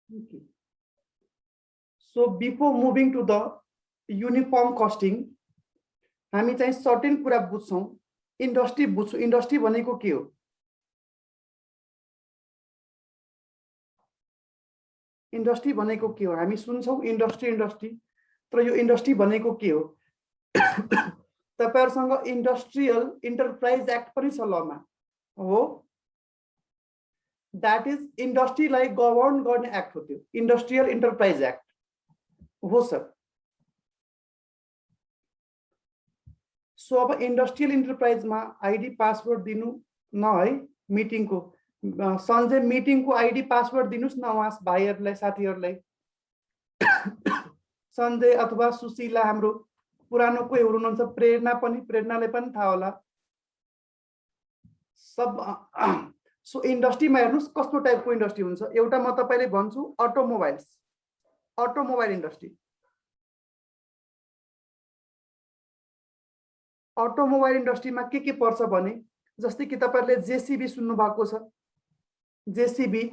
Okay. So before moving to the uniform costing, हामी चाहिँ certain कुरा बुझ्छौं, इन्डस्ट्री बुझ्छौं। इन्डस्ट्री भनेको के हो? इन्डस्ट्री भनेको के हो? हामी सुन्छौं इन्डस्ट्री इन्डस्ट्री, तर यो इन्डस्ट्री भनेको के हो? तपाईहरुसँग इन्डस्ट्रियल इन्टरप्राइज एक्ट पनि छ लमा हो। दैट इज इन्डस्ट्रीलाई गभर्न गर्ने एक्ट हो त्यो, इन्डस्ट्रियल इन्टरप्राइज एक्ट हो सर। सो अब इन्डस्ट्रियल इन्टरप्राइजमा आईडी पासवर्ड दिनु न है मिटिङको। सञ्जय मिटिङको आईडी पासवर्ड दिनुस् न उहाँ भाइहरुलाई साथीहरुलाई। सञ्जय अथवा सुशीला हाम्रो पुरानो कोही हुनुहुन्छ, प्रेरणाले पनि थाहा होला सब। सो इन्डस्ट्रीमा हेर्नुस् कस्तो टाइपको इन्डस्ट्री हुन्छ। एउटा म तपाईलाई भन्छु अटोमोबाइल्स, अटोमोबाइल इन्डस्ट्री। अटोमोबाइल इन्डस्ट्रीमा के पर्छ भने जस्तै कि तपाईहरुले जेसीबी सुन्नु भएको छ, जेसीबी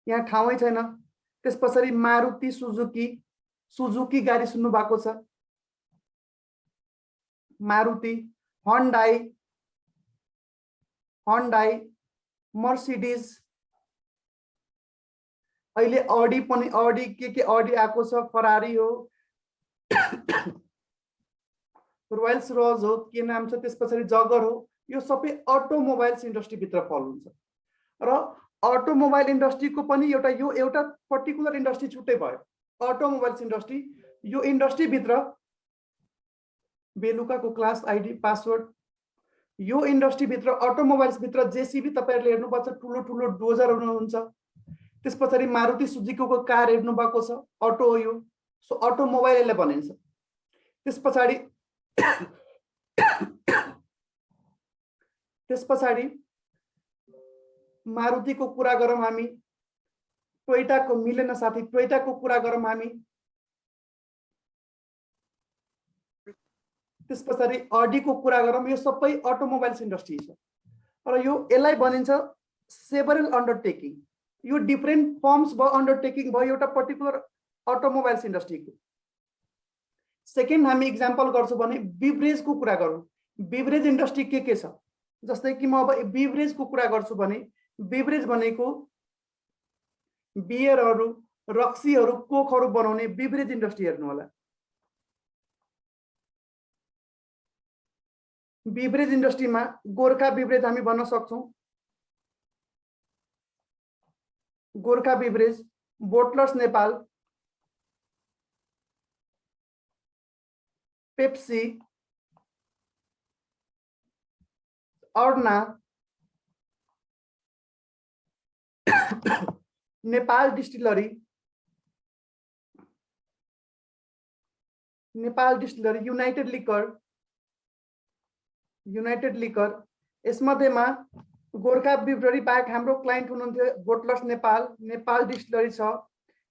यहाँ ठाउँै छैन। त्यसपछि मारुति सुजुकी, सुजुकी गाडी सुन्नु भएको छ, मारुति, होन्डाई, होन्डाई, मर्सिडीज, अहिले ऑडी पनि, ऑडी के ऑडी आएको छ, फरारी हो, रोयल्स रोज हो, के नाम छ त्यसपछि जगर हो। यो सबै अटोमोबाइल्स इन्डस्ट्री भित्र फल हुन्छ। र अटोमोबाइल इन्डस्ट्री को पनि एउटा पर्टिकुलर इन्डस्ट्री छुट्टै भयो अटोमोबाइल्स इन्डस्ट्री। यो इन्डस्ट्री भित्र बेलुका को क्लास आईडी पासवर्ड, यो इन्डस्ट्री भित्र अटोमोबाइल्स भित्र जेसीबी तपाईहरुले हेर्नुपर्छ, ठुलो ठुलो डोजरहरु हुन्छ। त्यसपछि मारुति सुजुकीको कार हेर्नु भएको छ, अटो हो यो। सो अटोमोबाइलले भनिन्छ। त्यसपछि मारुति को कुरा गरौँ हामी, टोयोटा को मिलेन साथी, टोयोटा को कुरा गरौँ हामी। त्यसपछि ऑडी को कुरा गरौँ। यो सबै अटोमोबाइल्स इन्डस्ट्री छ। र यो यसलाई भनिन्छ सेभरल अन्डरटेकिङ। यो डिफरेन्ट फर्म्स भयो, अन्डरटेकिङ भयो एउटा पर्टिकुलर अटोमोबाइल्स इन्डस्ट्री को। सेकेन्ड हामी इक्जाम्पल गर्छौं भने बिभरेज को कुरा गरौँ। बिभरेज इन्डस्ट्री के छ? जस्तै कि म अब बिभरेज को कुरा गर्छु भने बिभरेज भनेको बियरहरु, रक्सीहरु, कोकहरु बनाउने बिभरेज इन्डस्ट्री हेर्नु होला। बिभरेज इन्डस्ट्रीमा गोरखा बिभरेज हामी भन्न सक्छौं, Gorkha beverage, bottlers Nepal, Pepsi, Arna, Nepal distillery, Nepal distillery, united liquor, united liquor. यसमध्येमा गोरखा बिभरेज बाहेक हाम्रो क्लाइन्ट हुनुहुन्थ्यो बोटलर्स नेपाल, नेपाल डिस्टिलरी छ,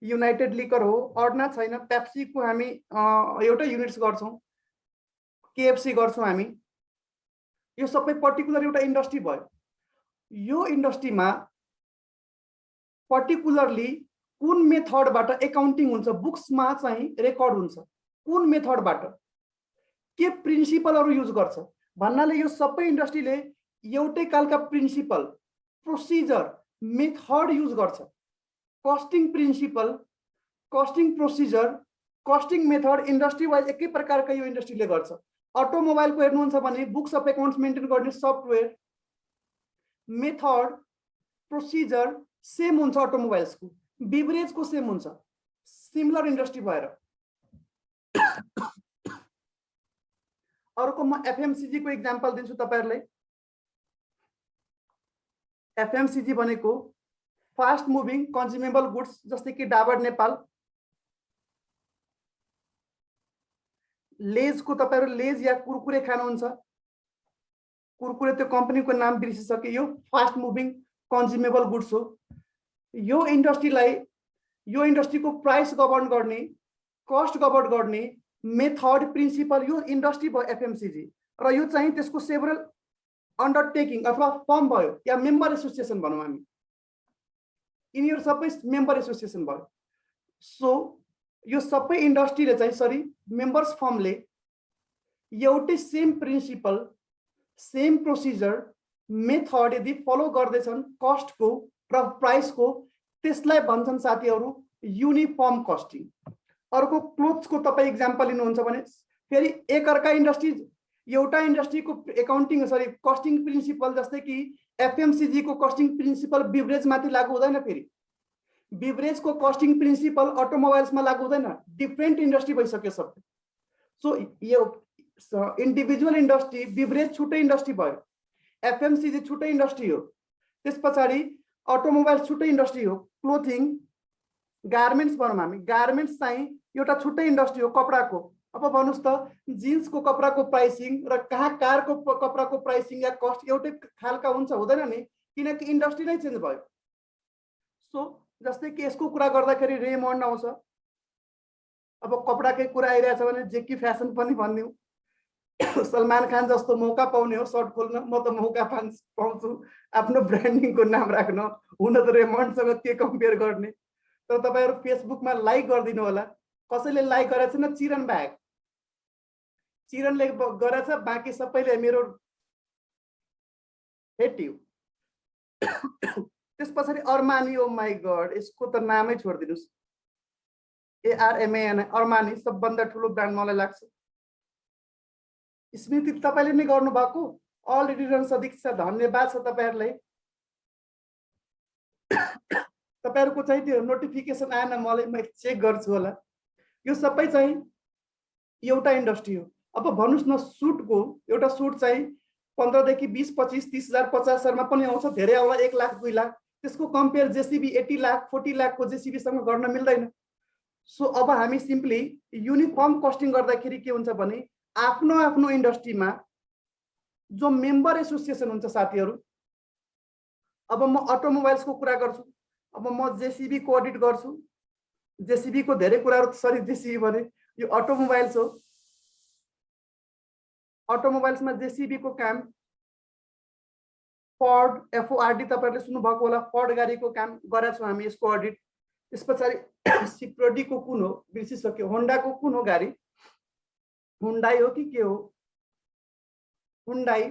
युनाइटेड लिकर हो, अर्ना छैन। पेप्सी को हामी एउटा युनिट्स गर्छौं, केएफसी गर्छौं हामी। यो सबै पर्टिकुलर एउटा इन्डस्ट्री भयो। यो इन्डस्ट्रीमा पर्टिकुलरली कुन मेथडबाट एकाउन्टिङ हुन्छ, बुक्समा चाहिँ रेकर्ड हुन्छ, कुन मेथडबाट के प्रिन्सिपलहरु युज गर्छ भन्नाले यो सबै इन्डस्ट्रीले एउटै खालका प्रिन्सिपल, प्रोसिजर, मेथड युज गर्छ। Costing principle, costing procedure, costing method industry wise एकै प्रकारका यो इन्डस्ट्रीले गर्छ। अटोमोबाइल को हेर्नुहुन्छ भने बुक्स अफ एकाउन्ट्स मेन्टेन गर्ने सफ्टवेयर, मेथड, प्रोसिजर सेम हुन्छ अटोमोबाइल्स को, बिभरेज को सेम हुन्छ, सिमिलर इन्डस्ट्री भएर। अर्को म एफएमसीजी को एक्जाम्पल दिन्छु तपाईहरुलाई। एफएमसीजी भनेको फास्ट मुभिङ कन्ज्युमेबल गुड्स, जस्तै कि डाबर नेपाल, लेज को तपाईहरु लेज या कुरकुरे खानुहुन्छ, कुरकुरे त्यो कंपनी को नाम बिर्सिसके, यो फास्ट मुभिङ कन्ज्युमेबल गुड्स हो। यो इन्डस्ट्रीलाई, यो इन्डस्ट्री को प्राइस गभर्न गर्ने, कस्ट गभर्न गर्ने मेथड, प्रिन्सिपल यो इन्डस्ट्री भयो एफएमसीजी। र यो चाहिँ त्यसको सेभरल अन्डरटेकिङ अथवा फर्म भयो या मेम्बर एसोसिएसन भनौं हामी। यिनीहरू सबै मेम्बर एसोसिएसन भयो। सो यो सबै इन्डस्ट्रीले चाहिँ सरी मेम्बर्स फर्मले एउटै same principle same procedure method यदि फलो गर्दैछन् कस्टको र प्राइसको, त्यसलाई भन्छन् साथीहरू युनिफर्म कस्टिङ। अर्को क्लोथ्सको तपाईँ इक्जाम्पल लिनुहुन्छ भने फेरि एकअर्का इन्डस्ट्री एउटा इन्डस्ट्रीको एकाउन्टिङ सरी कस्टिङ प्रिन्सिपल जस्तै कि एफएमसीजी को कस्टिङ प्रिन्सिपल बिभरेजमाथि लागू हुँदैन, फेरि बिभरेजको कस्टिङ प्रिन्सिपल अटोमोबाइल्समा लागू हुँदैन, डिफ्रेन्ट इन्डस्ट्री भइसक्यो सबै। सो यो इन्डिभिजुअल इन्डस्ट्री बिभरेज छुट्टै इन्डस्ट्री भयो, एफएमसीजी छुट्टै इन्डस्ट्री हो, त्यस पछाडि अटोमोबाइल छुट्टै इन्डस्ट्री हो, क्लोथिङ गार्मेन्ट्स भनौँ हामी, गार्मेन्ट्स चाहिँ एउटा छुट्टै इन्डस्ट्री हो कपडाको। अब भन्नुहोस् त जिन्सको कपडाको प्राइसिङ र कहाँ कारको कपडाको प्राइसिङ या कस्ट एउटै खालका हुन्छ, हुँदैन नि, किनकि इन्डस्ट्री नै चेन्ज भयो। सो जस्तै कि यसको कुरा गर्दाखेरि रेमन्ड आउँछ, अब कपडाकै कुरा आइरहेछ भने जेकी फ्यासन पनि भनिदिउँ, सलमान खान जस्तो मौका पाउने हो सर्ट खोल्न, म त मौका पाउँछु आफ्नो ब्रान्डिङको नाम राख्न, हुन त रेमन्डसँग के कम्पेयर गर्ने। तर तपाईँहरू फेसबुकमा लाइक गरिदिनु होला, कसैले लाइक गरेछ न चिरन बाहेक, चिरनले गरेछ, बाँकी सबैले मेरो हेट्यु। त्यस पछाडि अर्मानी, ओ माई गड, यसको त नामै छोडिदिनुहोस्, ARMAN अर्मानी सबभन्दा ठुलो ब्रान्ड मलाई लाग्छ। स्मृति तपाईँले नै गर्नुभएको, अलरेडी रणसदिक छ, धन्यवाद छ तपाईँहरूलाई। तपाईँहरूको चाहिँ त्यो नोटिफिकेसन आएन मलाई, म चेक गर्छु होला। यो सबै चाहिँ एउटा इन्डस्ट्री हो। अब भन्नुहोस् न सुटको एउटा सुट चाहिँ 15 देखि 20, 25, 30 हजार 50 हजारमा पनि आउँछ, धेरै आउला 1 लाख 2 लाख, त्यसको कम्पेयर जेसीबी 80 लाख 40 लाखको जेसीबीसँग गर्न मिल्दैन। सो अब हामी सिम्पली युनिफर्म कस्टिङ गर्दाखेरि के हुन्छ भने आफ्नो आफ्नो इन्डस्ट्रीमा जो मेम्बर एसोसिएसन हुन्छ साथीहरू, अब म अटोमोबाइल्सको कुरा गर्छु, अब म जेसीबी को अडिट गर्छु, जेसीबी को धेरै कुराहरू, सरी जेसीबी भने यो अटोमोबाइल्स हो, अटोमोबाइल्समा जेसीबी को काम, फोर्ड FORD तपाईँहरूले सुन्नुभएको होला, फोर्ड गाडीको काम गरेका छौँ हामी यसको अडिट। त्यस पछाडि सिक्योरिटीको कुन हो बिर्सिसक्यो, होन्डाको कुन हो गाडी, हुन्डाई हो कि के हो, हुन्डाई,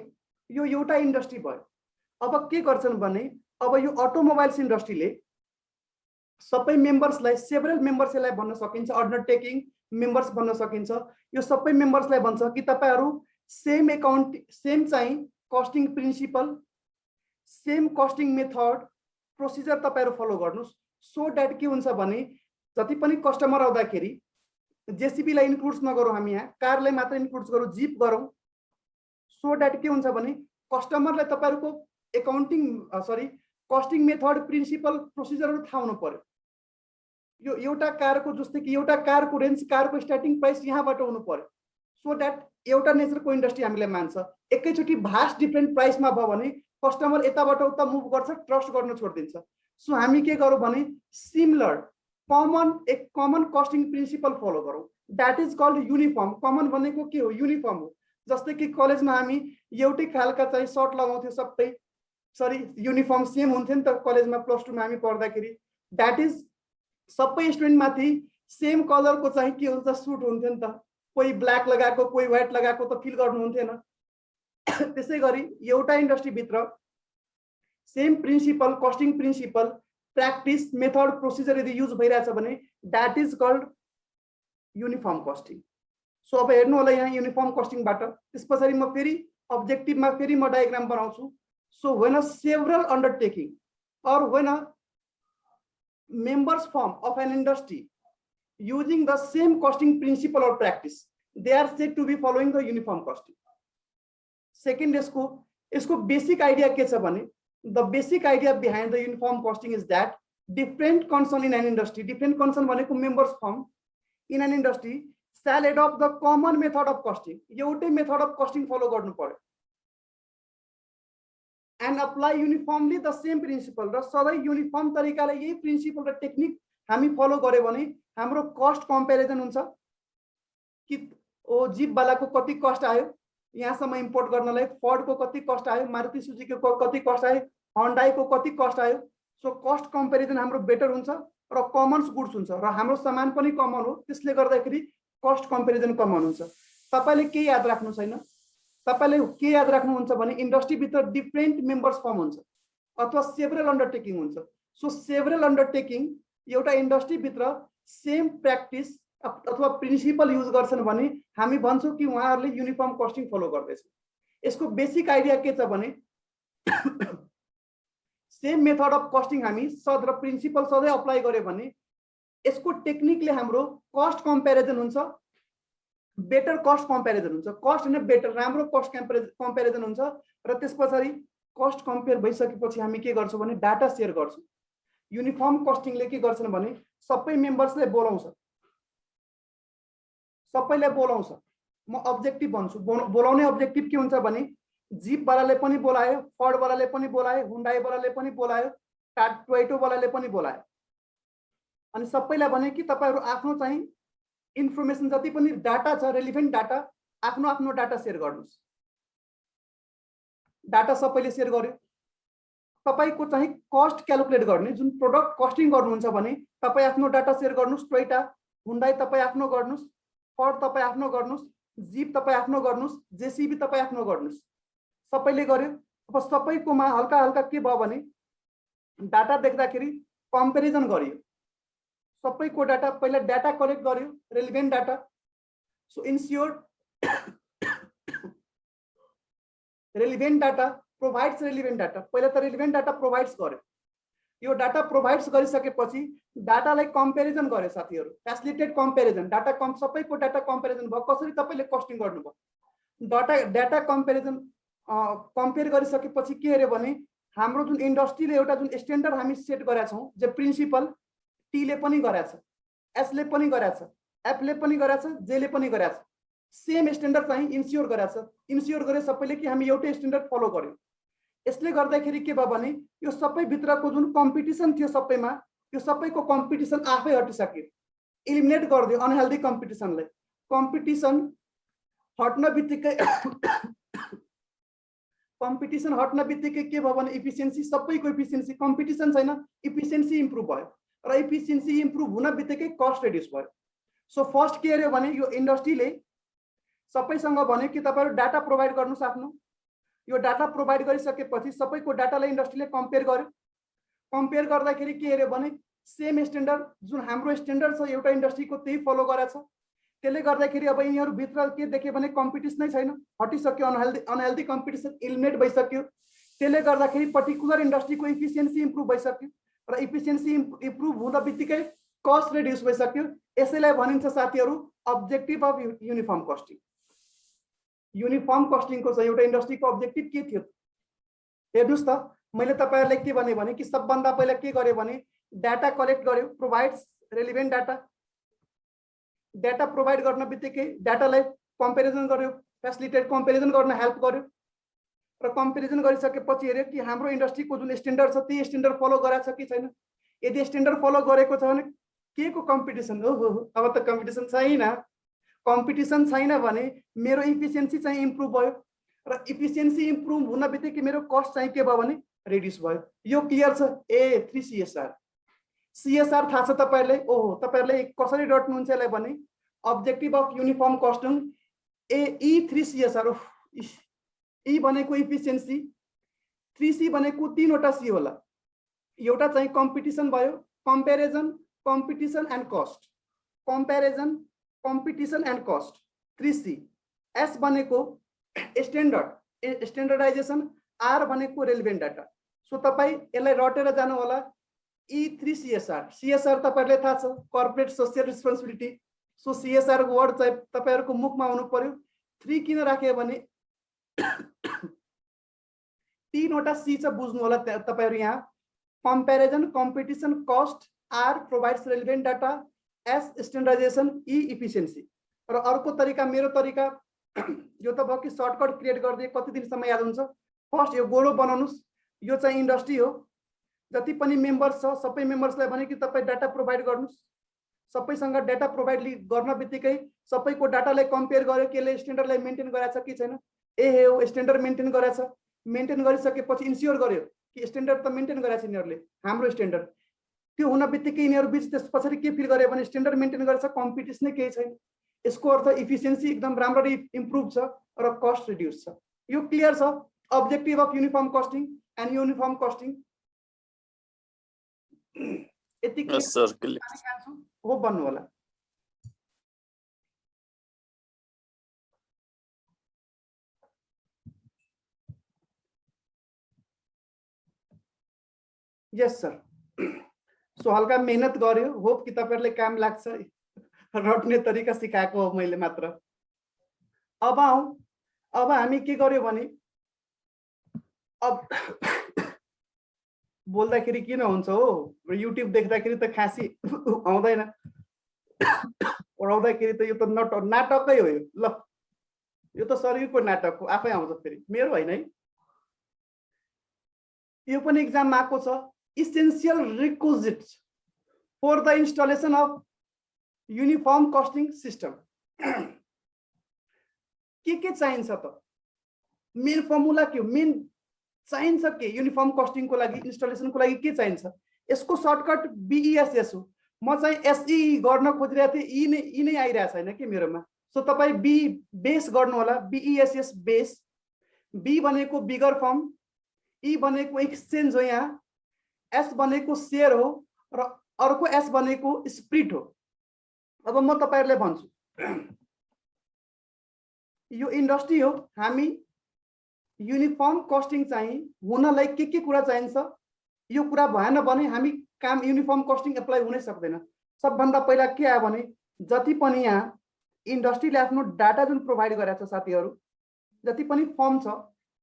यो एउटा इन्डस्ट्री भयो। अब के गर्छन् भने अब यो अटोमोबाइल्स इन्डस्ट्रीले सबै मेम्बर्सलाई, सेभरल मेम्बर्स यसलाई भन्न सकिन्छ, अन्डरटेकिङ मेम्बर्स भन्न सकिन्छ, यो सबै मेम्बर्सलाई भन्छ कि तपाईँहरू सेम एकाउन्ट, सेम चाहिँ costing principle, same costing method procedure तपाईँहरू फलो गर्नुहोस्। सो द्याट के हुन्छ भने जति पनि कस्टमर आउँदाखेरि जेसीबीलाई इन्क्लुड्स नगरौँ हामी, यहाँ कारलाई मात्र इन्क्लुड्स गरौँ, जिप गरौँ। सो द्याट के हुन्छ भने कस्टमरलाई तपाईँहरूको accounting sorry costing method principle प्रोसिजरहरू थाहा हुनु पर्यो। यो एउटा कारको जस्तै कि एउटा कारको रेन्ज, कारको स्टार्टिङ प्राइस यहाँबाट हुनु पर्यो। सो द्याट एउटा नेचरको इन्डस्ट्री हामीलाई मान्छ, एकैचोटि भास्ट डिफ्रेन्ट प्राइसमा भयो भने कस्टमर यताबाट उता मुभ गर्छ, ट्रस्ट गर्न छोडिदिन्छ। सो हामी के गरौँ भने सिमिलर एक कमन कस्टिङ प्रिन्सिपल फलो गरौँ, that is called uniform. Common भनेको के हो, युनिफर्म हो। जस्तै कि कलेजमा हामी एउटै खालका चाहिँ सर्ट लगाउँथ्यौँ सबै, सरी युनिफर्म सेम हुन्थ्यो नि त कलेजमा, प्लस 2 मा हामी पढ्दाखेरि, द्याट इज सबै स्टुडेन्टमाथि सेम कलरको चाहिँ के हुन्छ, सुट हुन्थ्यो नि त, कोही ब्ल्याक लगाएको कोही व्हाइट लगाएको त फिल गर्नुहुन्थेन। त्यसै गरी एउटा इन्डस्ट्रीभित्र same principle, costing principle, practice, method, procedure यदि युज भइरहेछ भने that is called uniform costing. So अब हेर्नु होला यहाँ युनिफर्म कस्टिङबाट, त्यस पछाडि म फेरि अब्जेक्टिभमा फेरि म डायग्राम बनाउँछु। So when a several undertaking or when a members form of an industry using the same costing principle or practice, they are said to be following the uniform costing. Second isko basic idea के छ भने, the basic idea behind the uniform costing is that different concern in an industry, different concern भनेको members form in an industry shall adopt the common method of costing. एउटै method of costing follow गर्नु पर्यो and apply uniformly the same principle. र सबै uniform तरिकाले यही principle र technique हामी follow गर्यो भने हाम्रो cost comparison हुन्छ कि ओ जीप वालाको कति cost आयो, यहाँसम्म इम्पोर्ट गर्नलाई फोर्ड को कति कस्ट आयो, मारुति सुजुकी को कति कस्ट आयो, होन्डाई को कति कस्ट आयो। सो कस्ट कम्पेरिजन हाम्रो बेटर हुन्छ र कमन्स गुड्स हुन्छ र हाम्रो सामान पनि कमन हो, त्यसले गर्दाखेरि कस्ट कम्पेरिजन कमन हुन्छ। तपाईले के याद राख्नु छैन, तपाईले के याद राख्नुहुन्छ भने इन्डस्ट्री भित्र डिफरेन्ट मेम्बर्स फर्म हुन्छ अथवा सेभरल अन्डरटेकिङ हुन्छ। सो सेभरल अन्डरटेकिङ एउटा इन्डस्ट्री भित्र सेम प्र्याक्टिस अथवा प्रिन्सिपल युज गर्छन् भने हामी भन्छौँ कि उहाँहरूले युनिफर्म कस्टिङ फलो गर्दैछ। यसको बेसिक आइडिया के छ भने सेम मेथड अफ कस्टिङ हामी सद र प्रिन्सिपल सधैँ अप्लाई गर्यो भने यसको टेक्निकले हाम्रो कस्ट कम्पेरिजन हुन्छ, बेटर कस्ट कम्पेरिजन हुन्छ। कस्ट होइन बेटर, राम्रो कस्ट कम्पेरिजन हुन्छ र त्यसपछि कस्ट कम्पेयर भइसकेपछि हामी के गर्छौँ भने डाटा सेयर गर्छौँ। युनिफर्म कस्टिङले के गर्छन् भने सबै मेम्बर्सलाई बोलाउँछ, सबैलाई बोलाउँछ। म अब्जेक्टिभ भन्छु, बोलाउने अब्जेक्टिभ के हुन्छ भने जीप वालाले पनि बोलायो, फर्ड वालाले पनि बोलायो, हुन्डाई वालाले पनि बोलायो, टोयोटा वालाले पनि बोलायो। अनि सबैलाई भने कि तपाईहरु आफ्नो चाहिँ इन्फर्मेसन जति पनि डाटा छ, रेलिभेन्ट डाटा, आफ्नो आफ्नो डाटा सेयर गर्नुस्। डाटा सबैले सेयर गर्यो। तपाईको चाहिँ कस्ट क्याल्कुलेट गर्ने जुन प्रोडक्ट कस्टिङ गर्नुहुन्छ भने तपाई आफ्नो डाटा सेयर गर्नुस्। टोयोटा, हुन्डाई तपाई आफ्नो गर्नुस्, फर्ड तपाई आफ्नो गर्नुस्, जीप तपाई आफ्नो गर्नुस्, जेसीबी तपाई आफ्नो गर्नुस्। सबैले गर्यो। अब सबैकोमा हल्का हल्का के भयो भने डाटा देख्दाखेरि कम्पेरिजन गरियो। सबैको डाटा पहिला डाटा कलेक्ट गर्यो, relevant data. So ensure relevant data provides relevant data. पहिला त रेलिभेन्ट डाटा प्रोभाइड्स गर्यो। यो डाटा प्रोभाइड्स गरिसकेपछि डाटालाई कम्पेरिजन गर्यो साथीहरु। फ्यासिलिटेट कम्पेरिजन, डाटा सबैको डाटा कम्पेरिजन भयो। कसरी तपाईले कस्टिङ गर्नुभयो, डाटा कम्पेरिजन कम्पेयर गरिसकेपछि के हेर्यो भने हाम्रो जुन इन्डस्ट्रीले एउटा जुन स्ट्यान्डर्ड हामी सेट गरेका छौं, जो प्रिन्सिपल टी ले पनि गरेका छ, एस ले पनि गरेका छ, एफ ले पनि गरेका छ, जे ले पनि गरेका छ। सेम स्ट्यान्डर्ड चाहिँ इन्स्योर गरेका छ। इन्स्योर गरे सबैले कि हामी एउटै स्ट्यान्डर्ड फलो गर्यौं। यसले गर्दाखेरि के भयो भने यो सबै भित्रको जुन कम्पिटिसन थियो सबैमा, यो सबैको कम्पिटिसन आफै हटिसक्यो। एलिमिनेट गर्दियो अनहेल्दी कम्पिटिसनलाई। कम्पिटिसन हट्न बित्तिकै कम्पिटिसन हट्न बित्तिकै के भयो भने इफिसियन्सी, सबैको इफिसियन्सी, कम्पिटिसन छैन, इफिसियन्सी इम्प्रुभ भयो र इफिसियन्सी इम्प्रुभ हुन बित्तिकै कस्ट रिड्युस भयो। सो फर्स्ट के हेर्यो भने यो इन्डस्ट्रीले सबैसँग भन्यो कि तपाईहरु डाटा प्रोभाइड गर्नुस् आफ्नो। यो डाटा प्रोभाइड गरिसकेपछि सबैको डाटालाई इन्डस्ट्रीले कम्पेयर गर्यो। कम्पेयर गर्दाखेरि के हेर्यो भने सेम स्ट्यान्डर्ड जुन हाम्रो स्ट्यान्डर्ड छ एउटा इन्डस्ट्रीको त्यही फलो गरेछ। त्यसले गर्दाखेरि अब यिनीहरु भित्र के देखे भने कम्पिटिसनै छैन, हटिसक्यो। अनहेल्दी कम्पिटिसन एलिमिनेट भइसक्यो। त्यसले गर्दाखेरि पर्टिकुलर इन्डस्ट्रीको इफिसियन्सी इम्प्रुभ भइसक्यो र इफिसियन्सी इम्प्रुभ हुँदा बित्तिकै कस्ट रिड्युस भइसक्यो। यसैलाई भनिन्छ साथीहरु objective of uniform costing. Uniform कस्टिङको चाहिँ एउटा इन्डस्ट्रीको अब्जेक्टिभ के थियो हेर्नुस् त। मैले तपाईहरुलाई के भने कि सबभन्दा पहिला के गर्यो भने डाटा कलेक्ट गर्यो, provides relevant data. Data provide गर्न बित्तिकै डाटालाई कम्पेरिजन गर्यो, फ्यासिलिटेट कम्पेरिजन गर्न हेल्प गर्यो र कम्पेरिजन गरिसकेपछि हेर्यो कि हाम्रो इन्डस्ट्रीको जुन स्ट्यान्डर्ड छ त्यही स्ट्यान्डर्ड फलो गरेछ कि छैन। यदि स्ट्यान्डर्ड फलो गरेको छ भने के को कम्पिटिसन हो, अब त कम्पिटिसन छैन। कम्पिटिसन छैन भने मेरो इफिसियन्सी चाहिँ इम्प्रुभ भयो र इफिसियन्सी इम्प्रुभ हुन बित्तिकै मेरो कस्ट चाहिँ के भयो भने रिड्युस भयो। यो क्लियर छ। A3 CSR. सीएसआर थाहा छ तपाईहरुलाई? ओहो, तपाईहरुले कसरी रट्नुहुन्छ यसलाई भने objective of uniform costing E3 CSR. E भनेको इफिसियन्सी, 3C भनेको तीनवटा सी होला। एउटा चाहिँ कम्पिटिसन भयो, comparison, competition and cost. Comparison, competition and cost 3C। S भनेको स्ट्यान्डर्ड, स्ट्यान्डर्डाइजेसन। आर भनेको रेलिभेन्ट डाटा। सो तपाई यसलाई रटेर जानु होला। E3 CSR. सीएसआर तपाईहरुलाई थाहा छ, corporate social responsibility. So CSR को वर्ड चाहिँ तपाईहरुको मुखमा आउनु पर्यो। 3 किन राखे भने तीनवटा सी छ, बुझ्नु होला तपाईहरु यहाँ। Comparison, competition, cost. R provides relevant data. S standardisation. E efficiency. र अर्को तरिका, मेरो तरिका यो त भयो कि सर्टकट क्रिएट गर्दै कति दिनसम्म याद हुन्छ। फर्स्ट यो गोलो बनाउनुस्। यो चाहिँ इन्डस्ट्री हो, जति पनि मेम्बर्स छ सबै मेम्बर्सलाई भने कि तपाई डाटा प्रोभाइड गर्नुस्। सबैसँग डाटा प्रोभाइड गर्न बित्तिकै सबैको डाटालाई कम्पेयर गर्यो कि यसले स्ट्यान्डर्डलाई मेन्टेन गरेछ कि छैन। ए हो, स्ट्यान्डर्ड मेन्टेन गरेछ। मेन्टेन गरिसकेपछि इन्स्योर गर्यो कि स्ट्यान्डर्ड त मेन्टेन गरेछ यिनीहरूले, हाम्रो स्ट्यान्डर्ड। त्यो हुन बित्तिकै यिनीहरू बिच त्यस पछाडि के फिल गरे भने स्ट्यान्डर्ड मेन्टेन गरेछ, कम्पिटिसनै केही छैन। यसको अर्थ इफिसियन्सी एकदम राम्ररी इम्प्रुभ छ र कस्ट रिड्युस छ। यो क्लियर छ objective of uniform costing and uniform costing. यति क्लियर हो भन्नु होला। यस सर। सो हल्का मेहनत गर्यो, होप कि तपाईहरुले काम लाग्छ, रट्ने तरिका सिकाएको हो मैले मात्र। अब हामी के गर्यो भने अब बोल्दाखेरि किन हुन्छ हो, युट्युब देख्दाखेरि त खासी आउँदैन, पढाउँदाखेरि त यो त नाटकै हो। ल यो त शरीरको नाटक हो, आफै आउँछ फेरि, मेरो होइन है। यो पनि एक्जाम आएको छ, essential requisites for the installation of uniform costing system। के चाहिन्छ त, मेन फर्मुला के हो, मेन चाहिन्छ के युनिफर्म कस्टिङ को लागि, इन्स्टलेसन को लागि के चाहिन्छ? यसको सर्टकट BESS हो। म चाहिँ SE गर्न खोजिरहेको थिएँ, ई नै आइरहेको छैन के मेरोमा। सो तपाईँ बी बेस गर्नु होला, BESS बेस। बी भनेको बिगर फर्म, ई भनेको एक्सचेन्ज हो, यहाँ एस भनेको शेयर हो र अर्को एस भनेको स्प्लिट हो। अब म तपाईहरुलाई भन्छु, यो इन्डस्ट्री हो, हामी युनिफर्म कस्टिङ चाहिँ हुनलाई के कुरा चाहिन्छ, यो कुरा भएन भने हामी काम युनिफर्म कस्टिङ एप्लाई हुनै सक्दैन। सबभन्दा पहिला के आयो भने जति पनि यहाँ इन्डस्ट्रीले आफ्नो डाटा जुन प्रोभाइड गरेको छ साथीहरु, जति पनि फर्म छ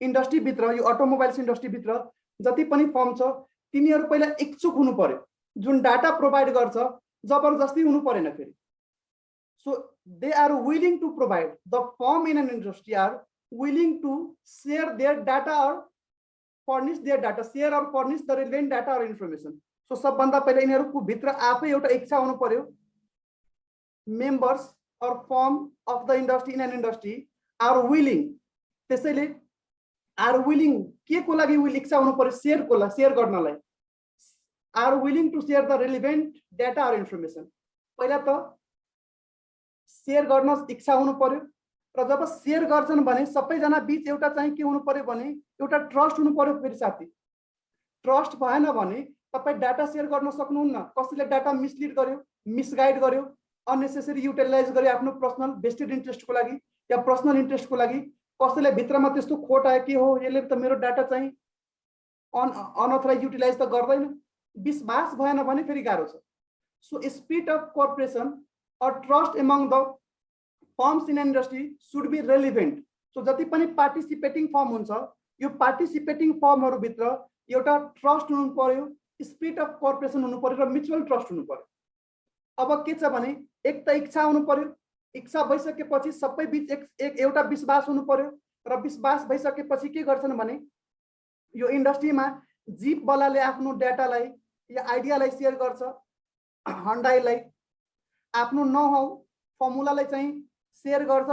इन्डस्ट्री भित्र, यो अटोमोबाइल्स इन्डस्ट्री भित्र जति पनि फर्म छ तिनीहरु पहिला इच्छुक हुनु पर्यो, जुन डाटा प्रोभाइड गर्छ जबरजस्ती हुनु परेन फेरि। So they are willing to provide, the firm in an industry are willing to share their data or furnish their data, share or furnish the relevant data or information। So सबभन्दा पहिला यिनीहरुको भित्र आफै एउटा इच्छा हुनु पर्यो, members or firm of the industry in an industry are willing, त्यसैले are willing के को लागि इच्छा हुनु पर्यो, शेयर गर्नलाई, are willing to share the relevant data or information। पहिला त शेयर गर्न इच्छा हुनु पर्यो, र जब शेयर गर्छन् भने सबैजना बीच एउटा चाहिँ के हुनु पर्यो भने एउटा ट्रस्ट हुनु पर्यो। फेरि साथी ट्रस्ट भएन भने तपाई डाटा शेयर गर्न सक्नुहुन्न। कसैले डाटा मिसलिड गर्यो, मिसगाइड गर्यो, अननेसेसरी युटिलाइज गर्यो आफ्नो पर्सनल वेस्टेड इन्ट्रेस्टको लागि या पर्सनल इन्ट्रेस्टको लागि, कसैले भित्रमा त्यस्तो खोट आयो के हो यसले त मेरो डाटा चाहिँ अनअथराइज युटिलाइज त गर्दैन, विश्वास भएन भने फेरि गाह्रो छ। सो स्पिरिट अफ कोअपरेसन और trust among the firms in industry should be relevant. So जति पनि पार्टिसिपेटिङ फर्म हुन्छ, यो पार्टिसिपेटिङ फर्महरु भित्र एउटा ट्रस्ट हुनु पर्यो, स्पिरिट अफ कोअपरेसन हुनु पर्यो र म्युचुअल ट्रस्ट हुनु पर्यो। अब के छ भने एक त इच्छा हुनु पर्यो, इच्छा भइसकेपछि सबै बीच एउटा विश्वास हुनु पर्यो, र विश्वास भइसकेपछि के गर्छन् भने यो इन्डस्ट्रीमा जीप वालाले आफ्नो डाटालाई या आइडियालाई शेयर गर्छ, हन्डाईलाई आफ्नो नो-हाउ फर्मुलालाई चाहिँ शेयर गर्छ,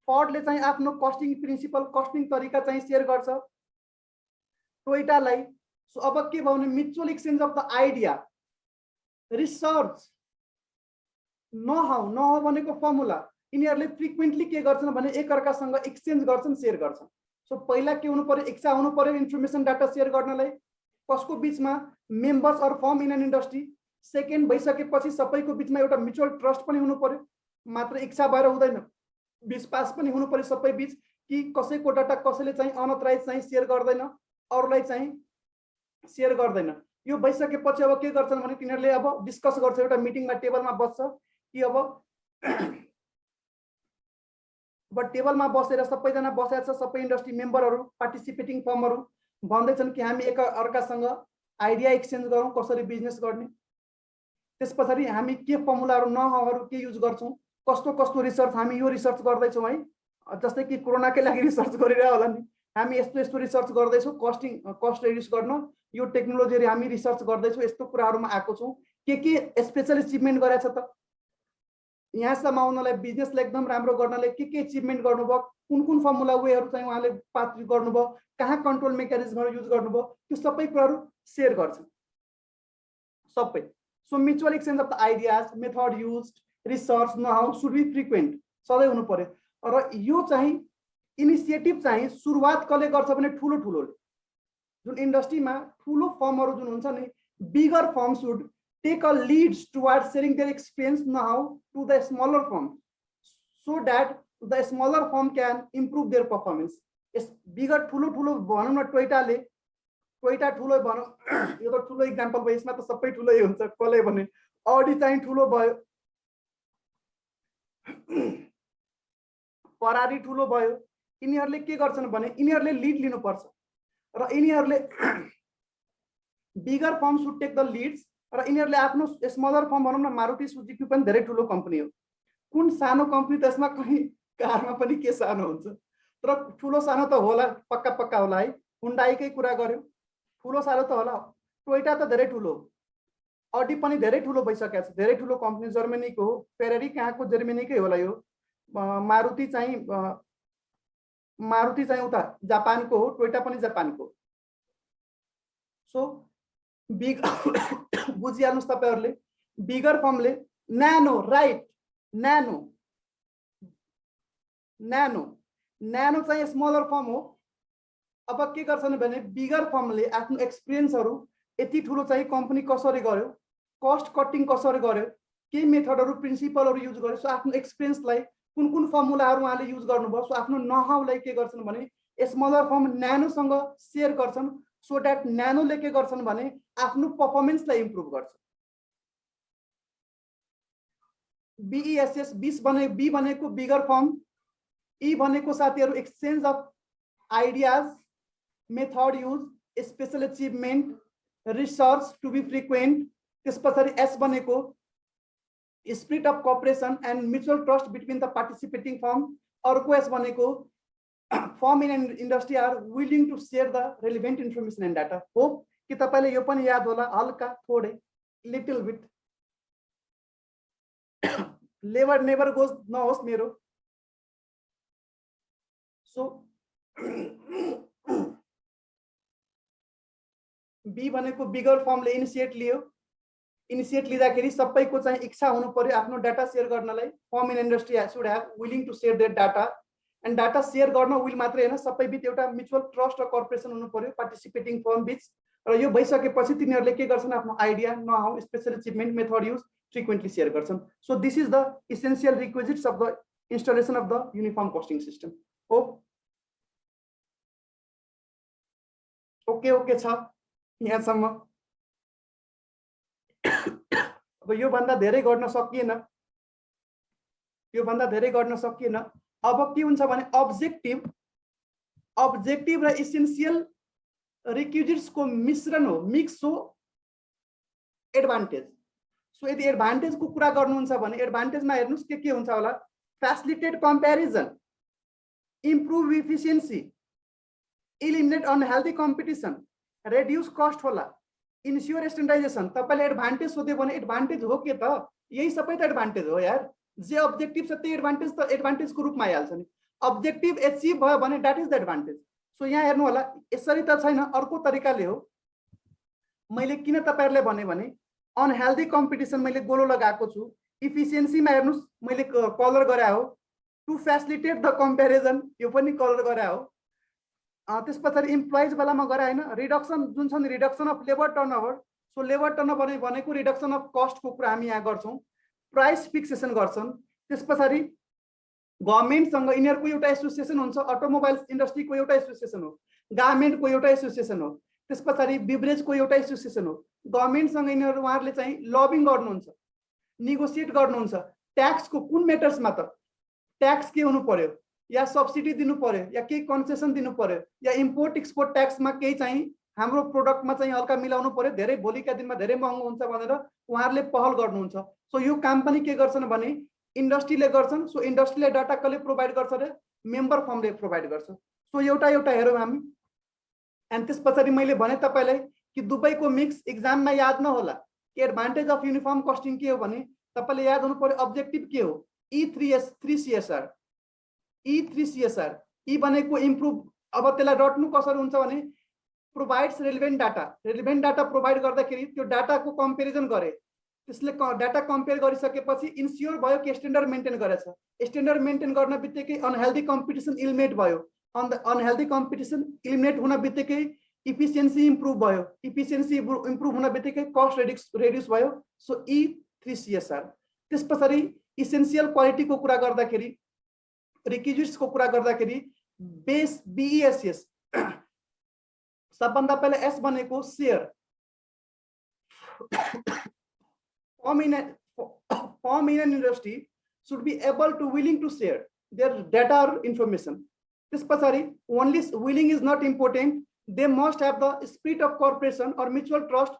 फोर्डले चाहिँ आफ्नो कस्टिङ प्रिन्सिपल, कस्टिङ तरिका चाहिँ शेयर गर्छ टोयोटालाई। सो अब के भयो भने mutual exchange of the idea, research, no-how भनेको फर्मुला, यिनीहरुले फ्रिक्वेन्टली के गर्छन् भने एकअर्कासँग एक्सचेन्ज गर्छन्, शेयर गर्छन्। सो पहिला के हुनु पर्यो, इच्छा हुनु पर्यो इन्फर्मेसन डाटा शेयर गर्नलाई, कसको बीचमा, मेम्बर्स और firm in an industry. Second भइसकेपछि सबैको बीचमा एउटा म्युचुअल ट्रस्ट पनि हुनु पर्यो, मात्र इच्छा भएर हुँदैन, विश्वास पनि हुनु पर्यो सबै बीच कि कसैको डाटा कसैले चाहिँ अनअथराइज चाहिँ शेयर गर्दैन, अरूलाई चाहिँ शेयर गर्दैन। यो भइसकेपछि अब के गर्छन् भने तिनीहरुले अब डिस्कस गर्छ, एउटा मिटिङमा टेबलमा बस्छ कि अब टेबलमा बसेर सबैजना बसेका छ, सबै इन्डस्ट्री मेम्बरहरु, पार्टिसिपेटिङ फर्महरु भन्दैछन् कि हामी एक अर्कासँग आइडिया एक्सचेन्ज गरौँ कसरी बिजनेस गर्ने। त्यसपछि हामी के फर्मुलाहरु, नो-हाउहरु के युज गर्छौं, कस्तो रिसर्च, हामी यो रिसर्च गर्दैछौं है, जस्तै कि कोरोनाकै लागि रिसर्च गरिरहेको होला नि, हामी यस्तो रिसर्च गर्दैछौं कस्ट रिड्युस गर्न, यो टेक्नोलोजीहरु हामी रिसर्च गर्दैछौं, यस्तो कुराहरुमा आएको छौं, के स्पेशल अचिभमेन्ट गरेछ त, यहाँसम्म आउनलाई बिजनेसलाई एकदम राम्रो गर्नलाई के अचिभमेन्ट गर्नुभयो, कुन फर्मुला वेहरू चाहिँ उहाँले पास गर्नुभयो, कहाँ कन्ट्रोल मेकानिजमहरू युज गर्नुभयो, त्यो सबै कुराहरू सेयर गर्छ सबै। So mutual exchange of the ideas, method use, research, know how should be frequent, सधैँ हुनु पर्यो। र यो चाहिँ इनिसिएटिभ चाहिँ सुरुवात कसले गर्छ भने ठुलो जुन इन्डस्ट्रीमा ठुलो फर्महरू जुन हुन्छ नि, bigger firm should take a leads towards sharing their experience know-how to the smaller firm so that the smaller firm can improve their performance. Yes, bigger ठुलो भनौँ न, टोयोटा ठुलो भनौँ, यो त ठुलो इक्जाम्पल भयो, यसमा त सबै ठुलै हुन्छ। कसले भने अडी चाहिँ ठुलो भयो, फरारी ठुलो भयो। यिनीहरूले के गर्छन् भने यिनीहरूले लिड लिनुपर्छ र यिनीहरूले bigger firm should take the leads र यिनीहरूले आफ्नो स्मलर फर्म भनौँ न, मारुति सुजुकी पनि धेरै ठुलो कम्पनी हो। कुन सानो कम्पनी त्यसमा कहीँ कारमा पनि के सानो हुन्छ, तर ठुलो सानो त होला, पक्का होला है। हुन्डाईकै कुरा गर्यो, ठुलो सानो त होला। टोयोटा त धेरै ठुलो हो, अडी पनि धेरै ठुलो भइसकेको छ, धेरै ठुलो कम्पनी जर्मनीको हो। फेरारी कहाँको, जर्मनीकै होला यो। मारुति चाहिँ उता जापानको हो, टोयोटा पनि जापानको। सो बिग बुझिहाल्नुहोस् तपाईहरुले, बिगर फर्मले न्यानो, राइट, न्यानो चाहिँ स्मलर फर्म हो। अब के गर्छन् भने बिगर फर्मले आफ्नो एक्सपिरियन्सहरु, यति ठुलो चाहिँ कम्पनी कसरी गर्यो, कस्ट कटिङ कसरी गर्यो, के मेथडहरु प्रिन्सिपलहरु युज गर्यो, सो आफ्नो एक्सपिरियन्सलाई कुन फर्मुलाहरु उहाँले युज गर्नुभयो, सो आफ्नो नहाउलाई के गर्छन् भने स्मलर फर्म न्यानोसँग शेयर गर्छन्, सो दैट न्यानोले के गर्छन् भने आफ्नो परफर्मेन्सलाई इम्प्रुभ गर्छ। BESS 20 बने, बी भनेको बिगर फर्म, ई भनेको साथीहरु exchange of ideas, method use, special achievement, research to be frequent. त्यसपछि एस भनेको spirit of cooperation and mutual trust between the participating firm. अर्को एस भनेको firm in industry are willing to share the relevant information and data. Hope कि तपाईले यो पनि याद होला, हल्का थोडै, लिटिल बिट। नेभर गोज नहोस् मेरो। सो बी भनेको बिगर फर्मले इनिसिएट लियो, इनिसिएट लिँदाखेरि सबैको चाहिँ इच्छा हुनु पर्यो आफ्नो डाटा शेयर गर्नलाई। Firm in industry should have willing to share their data, and data share गर्न विल मात्रै हैन, सबै बिच एउटा म्युचुअल ट्रस्ट र कोअपरेसन हुनु पर्यो पार्टिसिपेटिङ फर्म बिच। र यो भइसकेपछि तिनीहरूले के गर्छन्, आफ्नो idea, know how, special achievement, method use frequently share गर्छन्। So this is the essential requisites of the installation of the uniform costing system. Okay छ यहाँसम्म। अब यो भन्दा धेरै गर्न सकिएन, अब के हुन्छ भने अब्जेक्टिभ र इसेन्शियल रिक्विजिट्स को मिश्रण हो, मिक्स हो एडभान्टेज। सो यदि एडभान्टेज को कुरा गर्नुहुन्छ भने एडभान्टेजमा हेर्नुस् के हुन्छ होला, facilitate comparison, improve efficiency, eliminate unhealthy competition, reduce cost होला, इन्स्योर स्ट्यान्डर्डाइजेसन। तपाईले एडभान्टेज सोध्यो भने एडभान्टेज हो के त, यही सबै त एडभान्टेज हो यार। जे अब्जेक्टिभ छ त्यही एडभान्टेज त एडभान्टेजको रूपमा आइहाल्छ नि। अब्जेक्टिभ एचिभ भयो भने that is the advantage. So यहाँ हेर्नु होला, यसरी त छैन, अर्को तरिकाले हो। मैले किन तपाईहरुले भने अनहेल्दी कम्पिटिसन मैले गोलो लगाएको छु। इफिसिएन्सीमा हेर्नुस् मैले कलर गरे हो, टु फ्यासिलिटेट द कम्प्यारिजन यो पनि कलर गरे हो। त्यसपछि इम्प्लोइज बेलामा गरे हैन, रिडक्सन जुन छ नि, reduction of labour turnover. So labour turnover भनेको रिडक्सन अफ कस्ट को कुरा हामी यहाँ गर्छौं। प्राइस फिक्सेसन गर्छन्। त्यसपछि गभर्नमेन्टसँग यिनीहरुको एउटा एसोसिएसन हुन्छ, अटोमोबाइल इन्डस्ट्रीको एउटा एसोसिएसन हो, गार्मेन्टको एउटा एसोसिएसन हो, त्यसपछि बिभरेजको एउटा एसोसिएसन हो। गभर्नमेन्टसँग यिनीहरु उहाँहरुले चाहिँ लबिङ गर्नुहुन्छ, नेगोसिएट गर्नुहुन्छ। ट्याक्सको कुन मेटर्समा त ट्याक्स के हुनु पर्यो, या सब्सिडी दिनु पर्यो, या के कन्सेसन दिनु पर्यो, या इम्पोर्ट एक्सपोर्ट ट्याक्समा केही चाहिँ हाम्रो प्रोडक्टमा चाहिँ हल्का मिलाउनु पर्यो, धेरै भोलिका दिनमा धेरै महँगो हुन्छ भनेर उहाँहरुले पहल गर्नुहुन्छ। सो यो काम पनि के गर्छन् भने इन्डस्ट्रीले गर्छन्। सो इन्डस्ट्रीले डाटा कसले प्रोभाइड गर्छ रे, मेम्बर फर्मले प्रोभाइड गर्छ। सो एउटा हेरौँ हामी। एन्ड त्यसपछि मैले भने तपाईलाई कि दुबईको मिक्स एक्जाममा याद नहोला कि एडभान्टेज अफ युनिफर्म कस्टिङ के हो भने तपाईले याद हुनु पर्यो अब्जेक्टिभ के हो E3CSR ई भनेको इम्प्रुभ अब त्यसलाई रट्नु कसरी हुन्छ भने प्रोभाइड्स रेलेभेन्ट डाटा प्रोभाइड गर्दाखेरि त्यो डाटाको कम्पेरिजन गरे त्यसले डाटा कम्पेयर गरिसकेपछि इन्स्योर भयो कि स्ट्यान्डर्ड मेन्टेन गरेछ स्ट्यान्डर्ड मेन्टेन गर्न बित्तिकै अनहेल्दी कम्पिटिसन इलिमिनेट भयो अनहेल्दी कम्पिटिसन इलिमिनेट हुन बित्तिकै इफिसियन्सी इम्प्रुभ भयो इफिसियन्सी इम्प्रुभ हुन बित्तिकै कस्ट रेड्युस भयो सो E3CSR त्यसपछि इसेन्शियल क्वालिटीको कुरा गर्दाखेरि रिक्विजिट्सको कुरा गर्दाखेरि BESS सबभन्दा पहिले एस भनेको share firm in an industry should be able to willing to share their data or information. This pasari only willing is not important. They must have the spirit of cooperation or mutual trust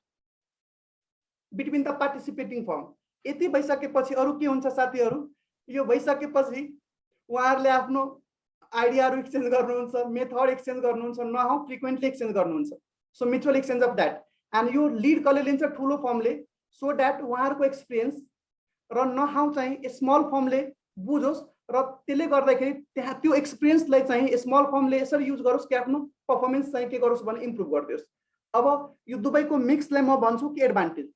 between the participating firm. यति भइसकेपछि अरु के हुन्छ साथीहरु यो भइसकेपछि उहाँहरुले आफ्नो आइडियाहरु एक्सचेन्ज गर्नुहुन्छ मेथड एक्सचेन्ज गर्नुहुन्छ नहाउ फ्रिक्वेन्टली एक्सचेन्ज गर्नुहुन्छ so mutual exchange of that and यो लीड कसले लिन्छ ठुलो फर्मले सो दैट उहाँहरुको एक्सपिरियन्स र नहाउ चाहिँ स्मल फर्मले बुझोस् र त्यसले गर्दाखेरि त्यहाँ त्यो एक्सपिरियन्सलाई चाहिँ स्मल फर्मले यसरी युज गरोस् कि आफ्नो परफर्मेन्स चाहिँ के गरोस् भने इम्प्रुभ गर्दियोस् अब यो दुवैको मिक्सलाई म भन्छु कि एडभान्टेज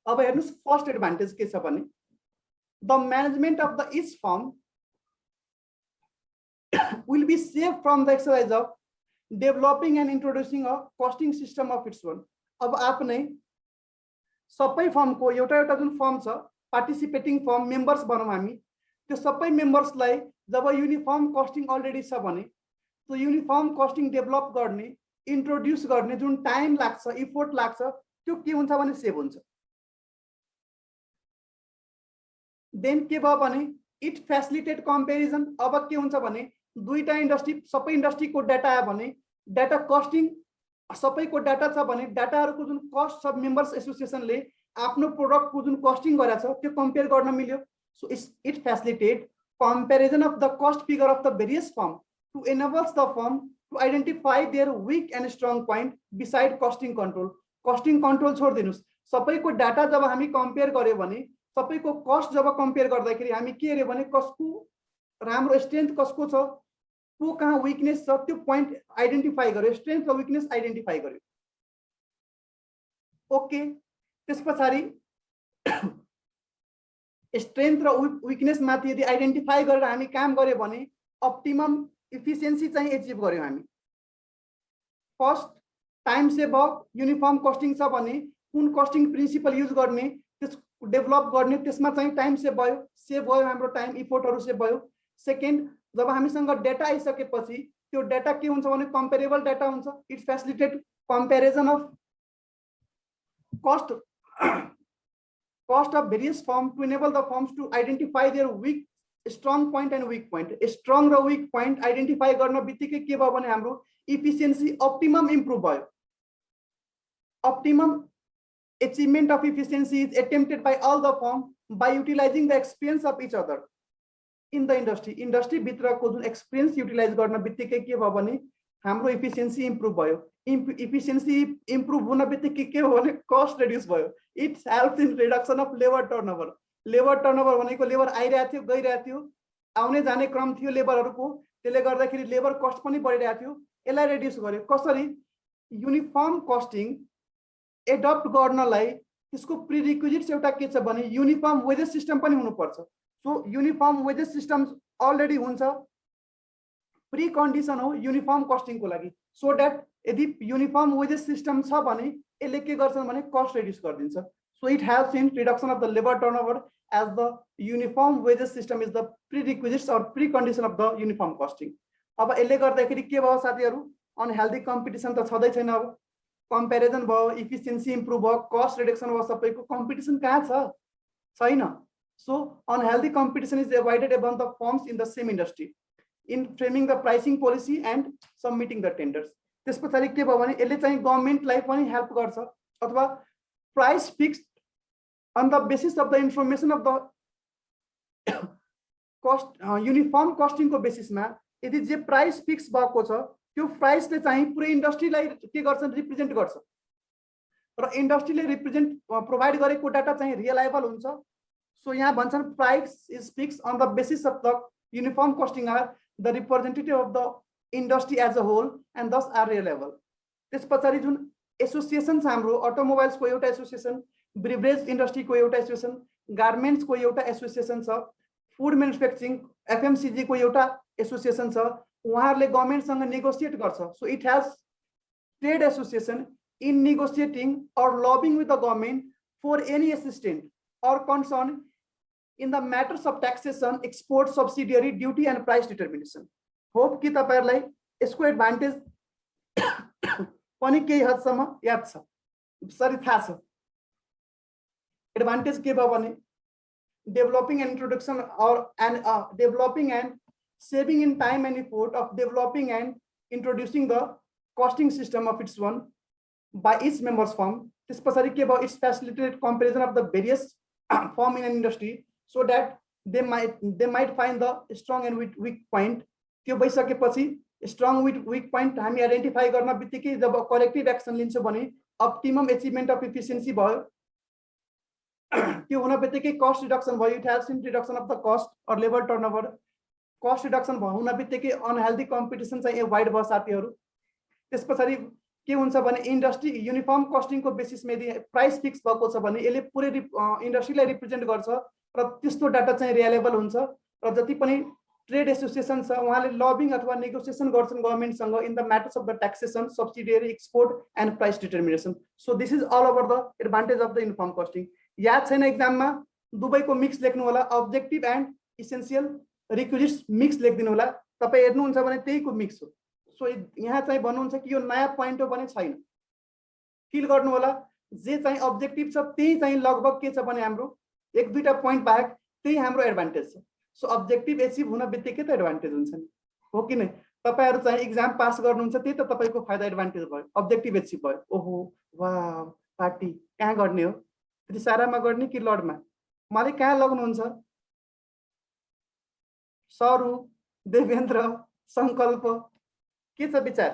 अब हेर्नुस् फर्स्ट एडभान्टेज के छ भने the management of the each form will be saved from the exercise of developing and introducing a costing system of its own. अब आपने सबै फर्मको एउटा जुन फर्म छ पार्टिसिपेटिङ फर्म मेम्बर्स भनौं हामी त्यो सबै मेम्बर्सलाई जब युनिफर्म कस्टिङ अलरेडी छ भने त्यो युनिफर्म कस्टिङ डेभलप गर्ने इन्ट्रोड्युस गर्ने जुन टाइम लाग्छ इफोर्ट लाग्छ त्यो के हुन्छ भने सेभ हुन्छ देन के भयो भने इट फेसिलिटेट कम्पेरिजन अब के हुन्छ भने दुईटा इन्डस्ट्री सबै इन्डस्ट्रीको डाटा आयो भने डाटा कस्टिङ सबैको डाटा छ भने डाटाहरुको जुन कस्ट सब मेम्बर्स एसोसिएसनले आफ्नो प्रोडक्टको जुन कस्टिङ गरेछ त्यो कम्पेयर गर्न मिल्यो so it facilitate comparison of the cost figure of the various firm to enables the firm to identify their weak and strong point beside costing control. Costing control छोड दिनुस् सबैको data जब हामी compare गर्यो भने सबैको cost जब compare गर्दाखेरि हामी के हेर्यो भने कसको राम्रो स्ट्रेन्थ कसको छ को कहाँ विकनेस छ त्यो पॉइंट आइडेन्टिफाई गर्यो स्ट्रेन्थ र विकनेस आइडेन्टिफाई गर्यो ओके त्यसपछि स्ट्रेन्थ र विकनेस माथि यदि आइडेन्टिफाई गरेर हामी काम गर्यो भने अप्टिमम इफिसिएन्सी चाहिँ अचिभ गर्यो हामी first time save uniform costing छ भने कुन कस्टिङ प्रिन्सिपल युज गर्ने त्यस डेभलप गर्ने त्यसमा चाहिँ टाइम सेभ भयो हाम्रो टाइम इफोर्टहरु सेभ भयो सेकेन्ड जब हामीसँग डाटा आइसकेपछि त्यो डाटा के हुन्छ भने कम्पेरेबल डाटा हुन्छ it facilitate comparison of cost of various firms to enable the firms to identify their weak strong point and weak point. A strong or weak point identify गर्न बित्तिकै के भयो भने हाम्रो efficiency optimum improve भयो. Optimum achievement of efficiency is attempted by all the firm by utilizing the experience of each other in the industry. Industry भित्रको जुन experience utilize गर्न बित्तिकै के भयो भने हाम्रो efficiency improve भयो. Efficiency improve हुन बित्तिकै के हो भने cost reduce भयो. It helps in reduction of labor turnover. Labor turnover भनेको लेबर आइरहेको थियो गइरहेको थियो आउने जाने क्रम थियो लेबरहरुको त्यसले गर्दाखेरि लेबर कस्ट पनि बढिरहेको थियो यसलाई रिड्युस गर्यो कसरी युनिफर्म कस्टिङ एडप्ट गर्नलाई त्यसको प्रिरिक्विजिट्स एउटा के छ भने युनिफर्म वेजेस सिस्टम पनि हुनु पर्छ so uniform wages system already हुन्छ प्री कन्डिसन हो युनिफर्म कस्टिङ को लागि सो दैट यदि युनिफर्म वेजेस सिस्टम छ भने यसले के गर्छन् भने कस्ट रिड्युस गरिदिन्छ so it helps in reduction of the labor turnover as the uniform wages system is the prerequisites or precondition of the uniform costing अब यसले गर्दाखेरि के भयो साथीहरु अनहेल्दी कम्पिटिसन त छदै छैन अब कम्पेरिजन भयो इफिसिएन्सी इम्प्रुभ भयो कस्ट रिडक्सन भयो सबैको कम्पिटिसन कहाँ छ छैन so unhealthy competition is avoided among the firms in the same industry in framing the pricing policy and submitting the tenders त्यसपछि के भयो भने यसले चाहिँ गभर्नमेन्टलाई पनि हेल्प गर्छ अथवा price fixed on the basis of the information of the cost uniform costing को बेसिस मा यदि जे प्राइस फिक्स भएको छ त्यो प्राइसले चाहिँ पुरै इन्डस्ट्रीलाई के गर्छ रिप्रेजेन्ट गर्छ र इन्डस्ट्रीले रिप्रेजेन्ट प्रोवाइड गरेको डाटा चाहिँ रिलायबल हुन्छ सो यहाँ भन्छन् price is fix on the basis of the uniform costing are the representative of the industry as a whole and this are reliable. त्यस पछाडि जुन एसोसिएसन छ हाम्रो, अटोमोबाइल्स को एउटा एसोसिएसन, ब्रिवरेज इंडस्ट्री को एउटा एसोसिएसन, गार्मेंट्स को एउटा एसोसिएसन छ, फूड मैन्युफैक्चरिंग एफएमसीजी को एउटा एसोसिएसन छ, उहाँहरूले गभर्नमेन्टसँग नेगोसिएट गर्छ। So it has trade association in negotiating और lobbying with the government for any assistant और concern in the matters of taxation, export, subsidiary, duty and price determination. Hope कि तपाईहरुलाई यसको एडभान्टेज पनि केही हदसम्म याद छ, सरी थाहा छ। एडभान्टेज के भयो भने developing and introduction or and developing and saving in time and effort of developing and introducing the costing system of its one by each member's firm. This pasari ke about its facilitated comparison of the various firm in an industry so that they might find the strong and weak point. त्यो भइसकेपछि strong weak point हामी identify गर्न बित्तिकै जब corrective action लिन्छौँ भने optimum achievement of efficiency भयो। त्यो हुन बित्तिकै कस्ट रिडक्सन भयो, it helps in reduction of the cost और लेबर टर्नओभर। कस्ट रिडक्सन भयो हुन बित्तिकै अनहेल्दी कम्पिटिसन चाहिँ एभोइड भयो साथीहरु। त्यसपछि के हुन्छ भने इन्डस्ट्री युनिफर्म कस्टिङको बेसिसमा यदि प्राइस फिक्स भएको छ भने यसले पुरै इन्डस्ट्रीलाई रिप्रेजेन्ट गर्छ र त्यस्तो डाटा चाहिँ रिलायबल हुन्छ। र जति पनि ट्रेड एसोसिएसन छ उहाँले लबिङ अथवा नेगोसिएसन गर्छन् गभर्नमेन्टसँग in the matters of the taxation, subsidiary, export and price determination. So this is all over the advantage of the uniform costing. याद छैन एक्जाम में दुबईको मिक्स लेख्नु होला, objective and essential requisites mix लेखिदिनु होला। तपाई हेर्नुहुन्छ भने त्यहीको मिक्स हो। सो यहाँ चाहिँ भन्नुहुन्छ कि यो नयाँ पोइन्ट हो भने छैन, फिल गर्नु होला। जे चाहिँ अब्जेक्टिभ छ त्यही चाहिँ लगभग के छ भने हाम्रो एक दुईटा पोइन्ट बाहेक त्यही हाम्रो एडभान्टेज छ। सो अब्जेक्टिभ एचिभ हुन बित्तिकै त एडभान्टेज हुन्छ नि, हो कि नै? तपाईहरु चाहिँ एक्जाम पास गर्नुहुन्छ त्यही त तपाईको फाइदा एडभान्टेज भयो, अब्जेक्टिभ एचिभ भयो। ओहो वाह, पार्टी कहाँ गर्ने हो? त्रिसारामा गर्ने कि लडमा? मलाई कहाँ लग्नुहुन्छ? सरू, देवेन्द्र, संकल्प के छ विचार?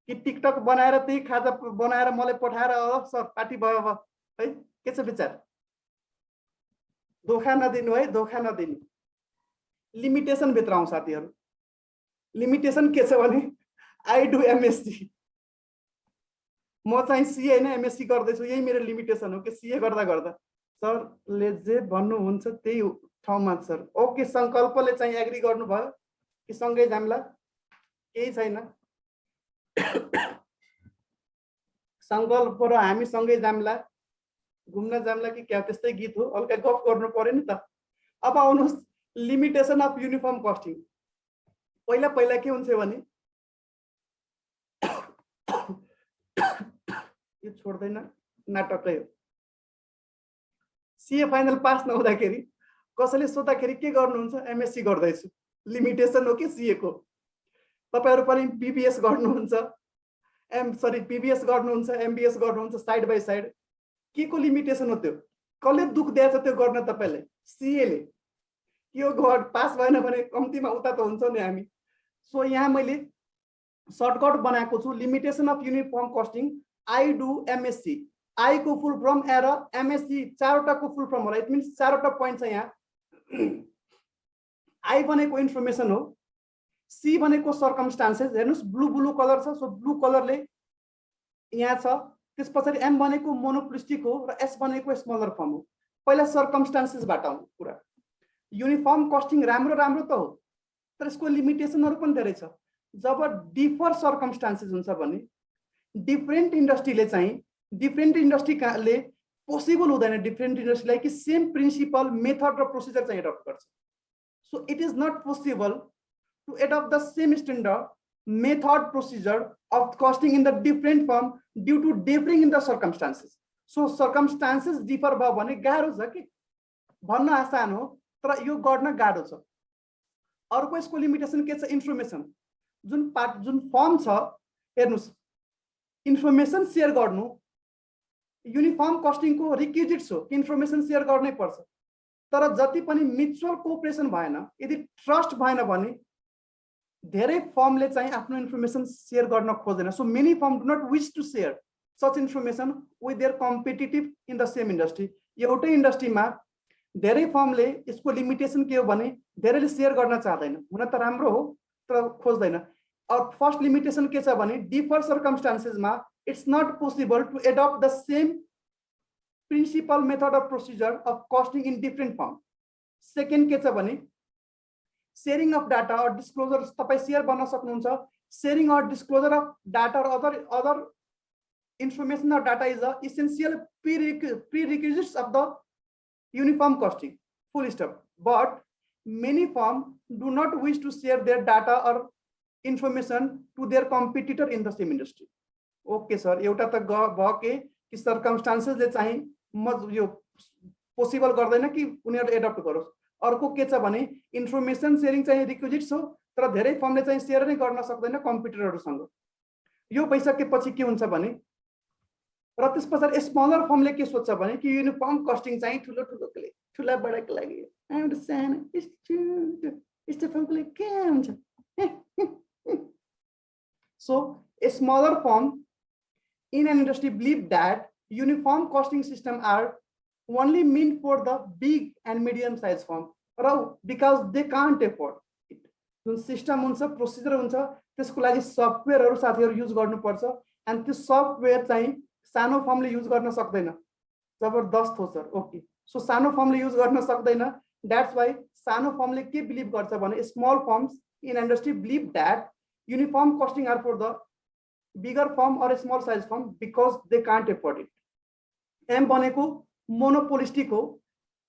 कि टिकटक बनाएर त्यही खाजा बनाएर मलाई पठाएर सर पार्टी भयो अब है? के छ विचार? धोखा नदिनु है, धोखा नदिनु। लिमिटेसन भित्र आउँ साथीहरु। लिमिटेसन के छ भने आई डु एमएससी, म चाहिँ सीए हैन एमएससी गर्दैछु, यही मेरो लिमिटेसन हो कि सीए गर्दा गर्दा सरले जे भन्नुहुन्छ त्यही ठाउँमा सर। ओके, संकल्पले चाहिँ एग्री गर्नुभयो कि सँगै जाम्ला? केही छैन, संकल्प र हामी सँगै जाम्ला, घुम्न जाम्ला कि क्या? त्यस्तै गीत हो, हल्का गफ गर्नु पर्यो नि त। अब आउनुहोस् लिमिटेसन अफ युनिफर्म कस्टिङ। पहिला पहिला के हुन्थ्यो भने यो छोड्दैन, नाटकै हो। सीए फाइनल पास नहुँदाखेरि कसैले सोद्धाखेरि के गर्नुहुन्छ? एमएससी गर्दैछु। लिमिटेसन हो कि सीए को? तपाईहरु पनि बीबीएस गर्नुहुन्छ, पीबीएस गर्नुहुन्छ, एमबीएस गर्नुहुन्छ साइड बाइ साइड। के को लिमिटेसन हो त्यो? कसले दुख दिएछ त्यो गर्न तपाईले? सीए ले। यो गड पास भएन भने कम्तीमा उता त हुन्छ नि हामी। सो यहाँ मैले सर्टकट बनाएको छु, limitation of uniform costing I do MSc. I को फुल फर्म र एमएससी चारवटा को फुल फर्म होला। इट मिन्स चारवटा पोइन्ट छ यहाँ। आई भनेको इन्फर्मेसन हो, सी भनेको सर्कमस्टान्सेस, हेर्नुस् ब्लू ब्लू कलर छ, सो ब्लू कलरले यहाँ छ। त्यसपछि एम भनेको मोनोपोलिस्टिक हो र एस भनेको स्मलर फर्म हो। पहिला सर्कमस्टान्सेसबाट आउँ कुरा। युनिफर्म कस्टिङ राम्रो राम्रो त हो, तर यसको लिमिटेसनहरु पनि धेरै छ। जब डिफर सर्कमस्टान्सेस हुन्छ भने डिफरेन्ट इन्डस्ट्रीले चाहिँ डिफरेन्ट इन्डस्ट्रीले पोसिबल हुँदैन डिफरेन्ट इन्डस्ट्रीलाई कि सेम प्रिन्सिपल, मेथड र प्रोसिजर चाहिँ एडप्ट गर्छ। So it is not possible to adapt the same standard, method, procedure of costing in the different firm due to differing in the circumstances. So circumstances differ भयो भने गाह्रो छ कि भन्न आसान हो, तर यो गर्न गाह्रो छ। अर्को यसको लिमिटेसन के छ? इन्फर्मेसन। जुन फर्म छ, हेर्नुस्, इन्फर्मेसन शेयर गर्नु युनिफर्म कस्टिङ को रिक्विजिट्स हो कि इन्फर्मेसन शेयर गर्नै पर्छ। तर जति पनि म्युचुअल कोअपरेसन भएन, यदि ट्रस्ट भएन भने धेरै फर्मले चाहिँ आफ्नो इन्फर्मेसन शेयर गर्न खोज्दैन। So many firm do not wish to share such information with their competitive in the same industry. एउटै इन्डस्ट्रीमा धेरै फर्मले यसको लिमिटेसन के हो भने धेरैले शेयर गर्न चाहदैन, हुन त राम्रो हो तर खोज्दैन। फर्स्ट लिमिटेसन के छ भने डिफर सर्कमस्टान्सेसमा it's not possible to adapt the same principle method of procedure of costing in different firm. Second के छ भने sharing of data or disclosure, तपाईँ शेयर गर्न सक्नुहुन्छ। Sharing or disclosure of data or other information or data is a essential prerequisites of the uniform costing, full stop. But many firms do not wish to share their data or information to their competitor in the same industry. Okay sir, एउटा त भयो कि circumstances ले चाहिँ यो possible गर्दैन कि उनीहरु एडप्ट गरोस्। अर्को के छ भने इन्फर्मेसन शेयरिङ चाहिँ रिक्विजिट्स हो तर धेरै फर्मले चाहिँ शेयर नै गर्न सक्दैन कम्प्युटरहरुसँग। यो भइसकेपछि के हुन्छ भने र त्यसपछि स्मलर फर्मले के सोच्छ भने कि युनिफर्म कस्टिङ चाहिँ ठुलो ठुलोको लागि ठुला बडाको लागि हामी सानो स्टेफनको लागि के हुन्छ। So a smaller firm in an industry believe that uniform costing system are only meant for the big and medium size firm because they can't afford it. जुन सिस्टम हुन्छ प्रोसिजर हुन्छ त्यसको लागि सफ्टवेयरहरु साथीहरु युज गर्नुपर्छ एन्ड त्यो software चाहिँ सानो फर्मले युज गर्न सक्दैन। जबरदस्त हो सर। ओके सो सानो फर्मले युज गर्न सक्दैन, दैट्स व्हाई सानो फर्मले के बिलिभ गर्छ भने small firms in industry believe that uniform costing are for the bigger firm और small size firm because they can't afford it. एम भनेको मोनोपोलिस्टिक हो,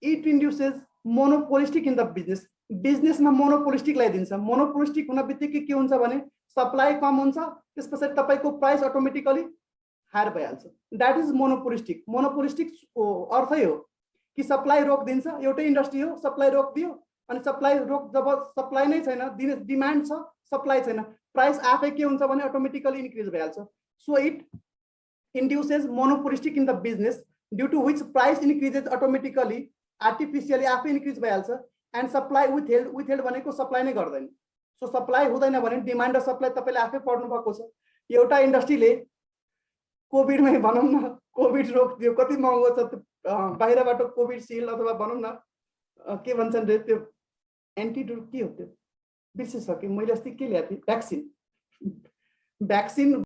it induces monopolistic in the business. बिजनेसमा monopolistic ल्याइदिन्छ। मोनोपोलिस्टिक हुन बित्तिकै के हुन्छ भने सप्लाई कम हुन्छ, त्यसपछि तपाईको प्राइस अटोमेटिकली हायर भइहाल्छ। That is monopolistic. मोनोपोलिस्टिक अर्थै हो कि सप्लाई रोकिदिन्छ, एउटै इन्डस्ट्री हो सप्लाई रोकिदियो अनि सप्लाई रोक जब सप्लाई नै छैन डिमान्ड छ सप्लाई छैन प्राइस आफै के हुन्छ भने अटोमेटिकली इन्क्रिज भइहाल्छ। So it induces monopolistic in the business due to which price increases automatically artificially आफै इन्क्रिज भइहाल्छ एन्ड सप्लाई विथ हेल्ड भनेको सप्लाई नै गर्दैन। सो सप्लाई हुँदैन भने डिमान्ड र सप्लाई तपाईले आफै पढ्नु भएको छ। एउटा इन्डस्ट्रीले कोभिड में भनौं न कोभिड रोग दियो कति महँगो छ बाहिरबाट कोभिड सिल्ड अथवा भनौं न के भन्छन् रे त्यो एन्टिडोट के हो त्यो बिर्सिसके मैले अस्ति के ल्याएको थिएँ भ्याक्सिन